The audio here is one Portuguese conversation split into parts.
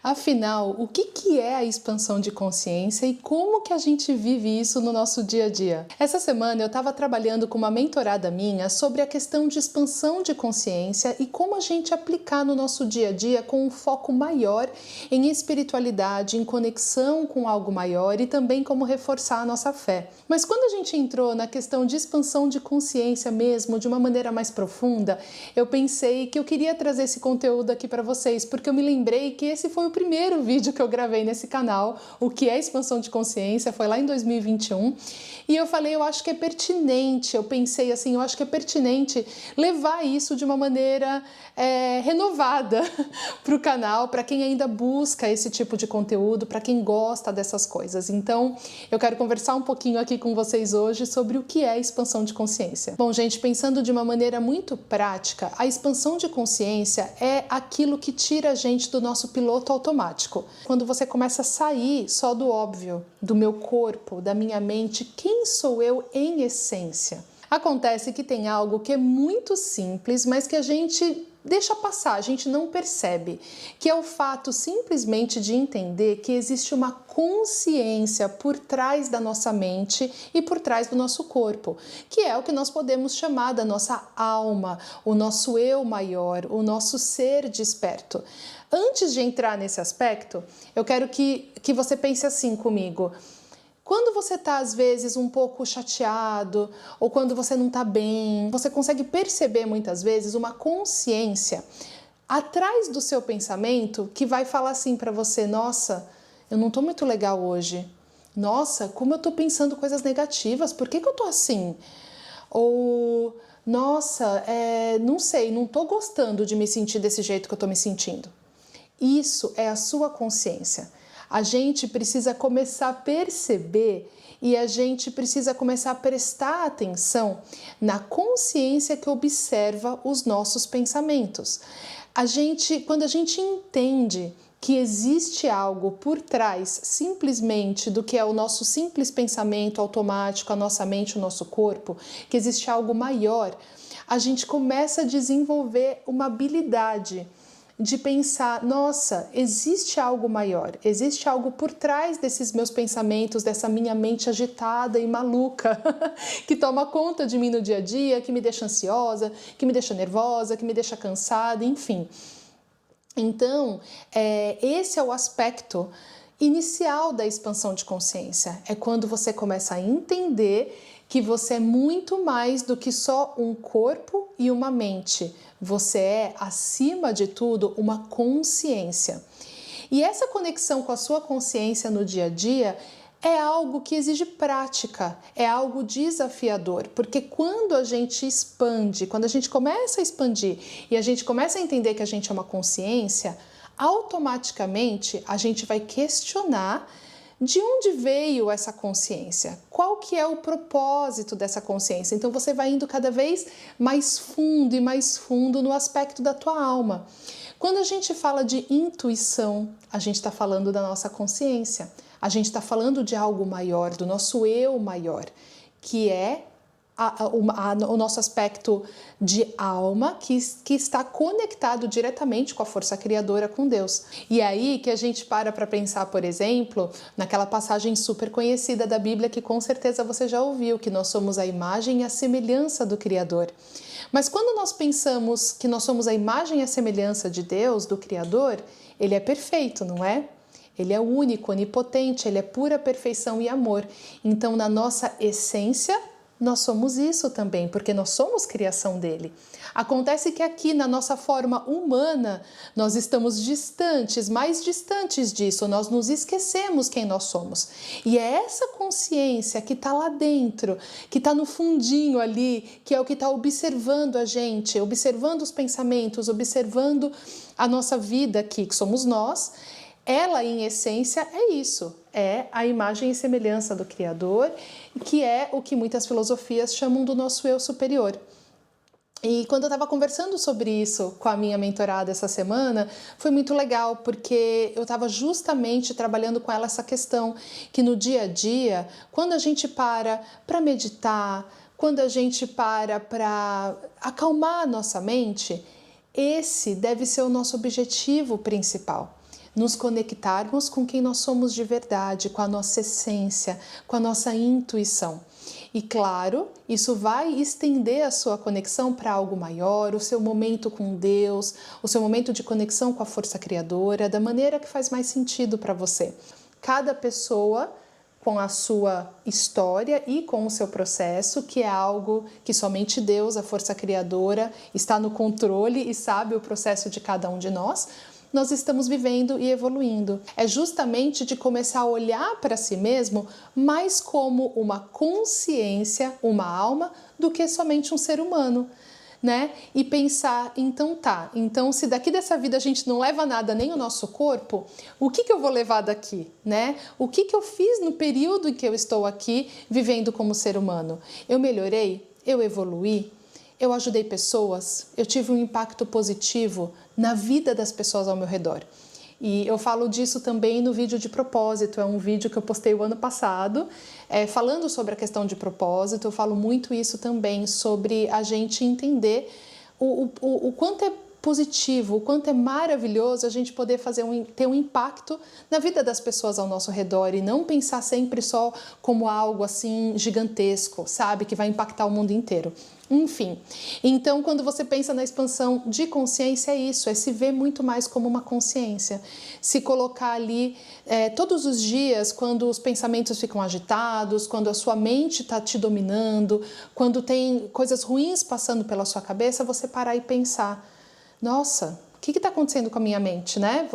Afinal, o que é a expansão de consciência e como que a gente vive isso no nosso dia a dia? Essa semana eu estava trabalhando com uma mentorada minha sobre a questão de expansão de consciência e como a gente aplicar no nosso dia a dia com um foco maior em espiritualidade, em conexão com algo maior e também como reforçar a nossa fé. Mas quando a gente entrou na questão de expansão de consciência mesmo, de uma maneira mais profunda, eu pensei que eu queria trazer esse conteúdo aqui para vocês, porque eu me lembrei que esse foi o primeiro vídeo que eu gravei nesse canal, o que é expansão de consciência, foi lá em 2021, e eu falei, eu acho que é pertinente, eu pensei assim, eu acho que é pertinente levar isso de uma maneira renovada para o canal, para quem ainda busca esse tipo de conteúdo, para quem gosta dessas coisas. Então, eu quero conversar um pouquinho aqui com vocês hoje sobre o que é expansão de consciência. Bom, gente, pensando de uma maneira muito prática, a expansão de consciência é aquilo que tira a gente do nosso piloto automático. Quando você começa a sair só do óbvio, do meu corpo, da minha mente, quem sou eu em essência? Acontece que tem algo que é muito simples, mas que a gente deixa passar, a gente não percebe, que é o fato simplesmente de entender que existe uma consciência por trás da nossa mente e por trás do nosso corpo, que é o que nós podemos chamar da nossa alma, o nosso eu maior, o nosso ser desperto. Antes de entrar nesse aspecto, eu quero que você pense assim comigo. Quando você está, às vezes, um pouco chateado ou quando você não está bem, você consegue perceber muitas vezes uma consciência atrás do seu pensamento que vai falar assim para você, nossa, eu não estou muito legal hoje. Nossa, como eu estou pensando coisas negativas, por que eu estou assim? Ou, nossa, não sei, não estou gostando de me sentir desse jeito que eu estou me sentindo. Isso é a sua consciência. A gente precisa começar a perceber e a gente precisa começar a prestar atenção na consciência que observa os nossos pensamentos. Quando a gente entende que existe algo por trás simplesmente do que é o nosso simples pensamento automático, a nossa mente, o nosso corpo, que existe algo maior, a gente começa a desenvolver uma habilidade de pensar, nossa, existe algo maior, existe algo por trás desses meus pensamentos, dessa minha mente agitada e maluca, que toma conta de mim no dia a dia, que me deixa ansiosa, que me deixa nervosa, que me deixa cansada, enfim. Então, esse é o aspecto inicial da expansão de consciência, é quando você começa a entender que você é muito mais do que só um corpo e uma mente. Você é, acima de tudo, uma consciência. E essa conexão com a sua consciência no dia a dia é algo que exige prática, é algo desafiador, porque quando a gente expande, quando a gente começa a expandir e a gente começa a entender que a gente é uma consciência, automaticamente a gente vai questionar de onde veio essa consciência? Qual que é o propósito dessa consciência? Então você vai indo cada vez mais fundo e mais fundo no aspecto da tua alma. Quando a gente fala de intuição, a gente está falando da nossa consciência. A gente está falando de algo maior, do nosso eu maior, que é o nosso aspecto de alma que está conectado diretamente com a força criadora, com Deus. E aí que a gente para pensar, por exemplo, naquela passagem super conhecida da Bíblia que com certeza você já ouviu, que nós somos a imagem e a semelhança do Criador. Mas quando nós pensamos que nós somos a imagem e a semelhança de Deus, do Criador, Ele é perfeito, não é? Ele é único, onipotente, Ele é pura perfeição e amor. Então, na nossa essência, nós somos isso também, porque nós somos criação dele. Acontece que aqui na nossa forma humana, nós estamos distantes, mais distantes disso, nós nos esquecemos quem nós somos. E é essa consciência que está lá dentro, que está no fundinho ali, que é o que está observando a gente, observando os pensamentos, observando a nossa vida aqui, que somos nós. Ela, em essência, é isso, é a imagem e semelhança do Criador, que é o que muitas filosofias chamam do nosso eu superior. E quando eu estava conversando sobre isso com a minha mentorada essa semana, foi muito legal, porque eu estava justamente trabalhando com ela essa questão, que no dia a dia, quando a gente para meditar, quando a gente para acalmar a nossa mente, esse deve ser o nosso objetivo principal. nos conectarmos com quem nós somos de verdade, com a nossa essência, com a nossa intuição. E claro, isso vai estender a sua conexão para algo maior, o seu momento com Deus, o seu momento de conexão com a força criadora, da maneira que faz mais sentido para você. Cada pessoa com a sua história e com o seu processo, que é algo que somente Deus, a força criadora, está no controle e sabe o processo de cada um de nós estamos vivendo e evoluindo. É justamente de começar a olhar para si mesmo mais como uma consciência, uma alma, do que somente um ser humano, né? E pensar, então se daqui dessa vida a gente não leva nada, nem o nosso corpo, o que eu vou levar daqui, né? O que eu fiz no período em que eu estou aqui vivendo como ser humano? Eu melhorei? Eu evoluí? Eu ajudei pessoas? Eu tive um impacto positivo na vida das pessoas ao meu redor? E eu falo disso também no vídeo de propósito, é um vídeo que eu postei o ano passado, falando sobre a questão de propósito. Eu falo muito isso também, sobre a gente entender o quanto é positivo, o quanto é maravilhoso a gente poder ter um impacto na vida das pessoas ao nosso redor e não pensar sempre só como algo assim gigantesco, sabe, que vai impactar o mundo inteiro. Enfim, então quando você pensa na expansão de consciência, é isso, é se ver muito mais como uma consciência, se colocar ali todos os dias, quando os pensamentos ficam agitados, quando a sua mente está te dominando, quando tem coisas ruins passando pela sua cabeça, você parar e pensar, nossa, o que está acontecendo com a minha mente, né?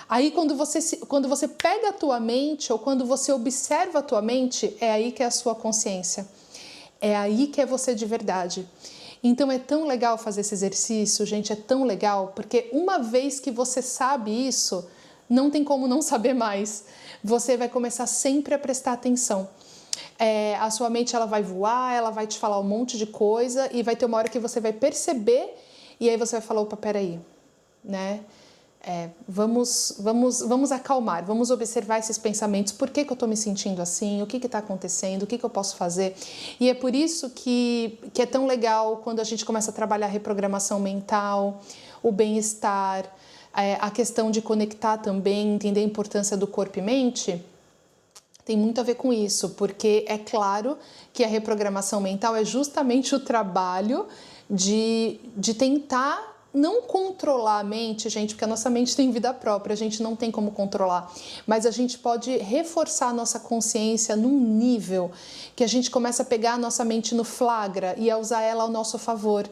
Aí quando você pega a tua mente ou quando você observa a tua mente, é aí que é a sua consciência. É aí que é você de verdade. Então é tão legal fazer esse exercício, gente, é tão legal, porque uma vez que você sabe isso, não tem como não saber mais. Você vai começar sempre a prestar atenção. A sua mente ela vai voar, ela vai te falar um monte de coisa e vai ter uma hora que você vai perceber e aí você vai falar, opa, peraí, né? Vamos acalmar, vamos observar esses pensamentos, por que eu estou me sentindo assim, o que está acontecendo, o que eu posso fazer. E é por isso que é tão legal quando a gente começa a trabalhar a reprogramação mental, o bem-estar, a questão de conectar também, entender a importância do corpo e mente, tem muito a ver com isso, porque é claro que a reprogramação mental é justamente o trabalho de tentar não controlar a mente, gente, porque a nossa mente tem vida própria, a gente não tem como controlar, mas a gente pode reforçar a nossa consciência num nível que a gente começa a pegar a nossa mente no flagra e a usar ela ao nosso favor.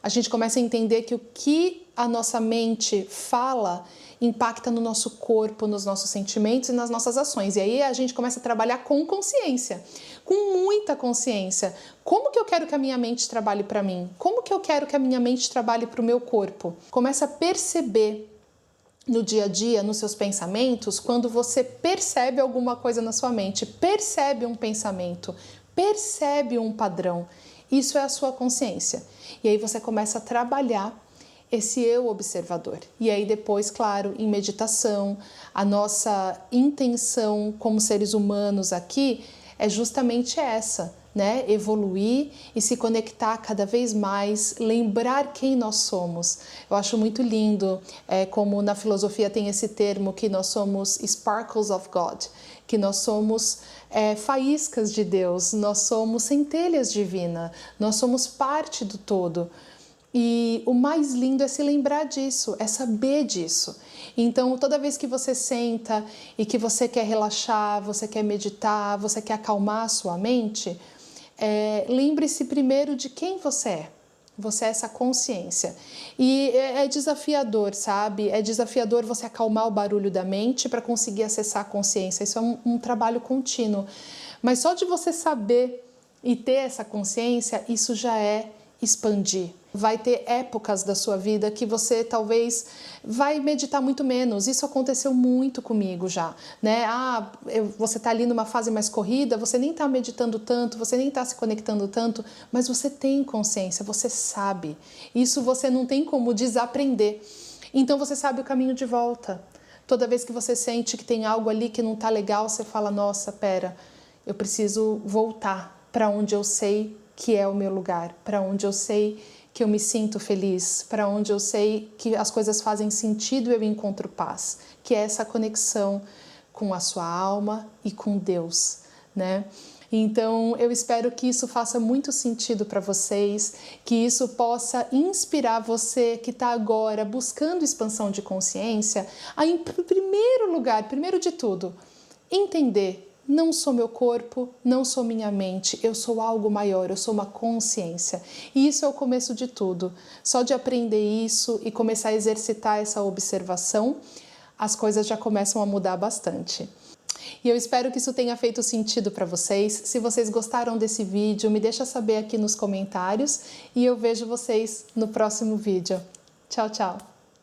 A gente começa a entender que o que a nossa mente fala impacta no nosso corpo, nos nossos sentimentos e nas nossas ações. E aí a gente começa a trabalhar com consciência, com muita consciência. Como que eu quero que a minha mente trabalhe para mim? Como que eu quero que a minha mente trabalhe para o meu corpo? Começa a perceber no dia a dia, nos seus pensamentos, quando você percebe alguma coisa na sua mente, percebe um pensamento, percebe um padrão. Isso é a sua consciência. E aí você começa a trabalhar esse eu observador. E aí depois, claro, em meditação, a nossa intenção como seres humanos aqui é justamente essa, né? Evoluir e se conectar cada vez mais, lembrar quem nós somos. Eu acho muito lindo, como na filosofia tem esse termo que nós somos sparkles of God, que nós somos faíscas de Deus, nós somos centelhas divinas, nós somos parte do todo. E o mais lindo é se lembrar disso, é saber disso. Então, toda vez que você senta e que você quer relaxar, você quer meditar, você quer acalmar a sua mente, lembre-se primeiro de quem você é. Você é essa consciência. E é desafiador, sabe? É desafiador você acalmar o barulho da mente para conseguir acessar a consciência. Isso é um trabalho contínuo. Mas só de você saber e ter essa consciência, isso já é expandir. Vai ter épocas da sua vida que você talvez vai meditar muito menos. Isso aconteceu muito comigo já, né? Você tá ali numa fase mais corrida, você nem tá meditando tanto, você nem tá se conectando tanto, mas você tem consciência, você sabe. Isso você não tem como desaprender. Então você sabe o caminho de volta. Toda vez que você sente que tem algo ali que não tá legal, você fala, nossa, pera, eu preciso voltar para onde eu sei que é o meu lugar, para onde eu sei que eu me sinto feliz, para onde eu sei que as coisas fazem sentido e eu encontro paz, que é essa conexão com a sua alma e com Deus, né? Então, eu espero que isso faça muito sentido para vocês, que isso possa inspirar você que está agora buscando expansão de consciência, a, em primeiro lugar, primeiro de tudo, entender: não sou meu corpo, não sou minha mente, eu sou algo maior, eu sou uma consciência. E isso é o começo de tudo. Só de aprender isso e começar a exercitar essa observação, as coisas já começam a mudar bastante. E eu espero que isso tenha feito sentido para vocês. Se vocês gostaram desse vídeo, me deixa saber aqui nos comentários e eu vejo vocês no próximo vídeo. Tchau, tchau!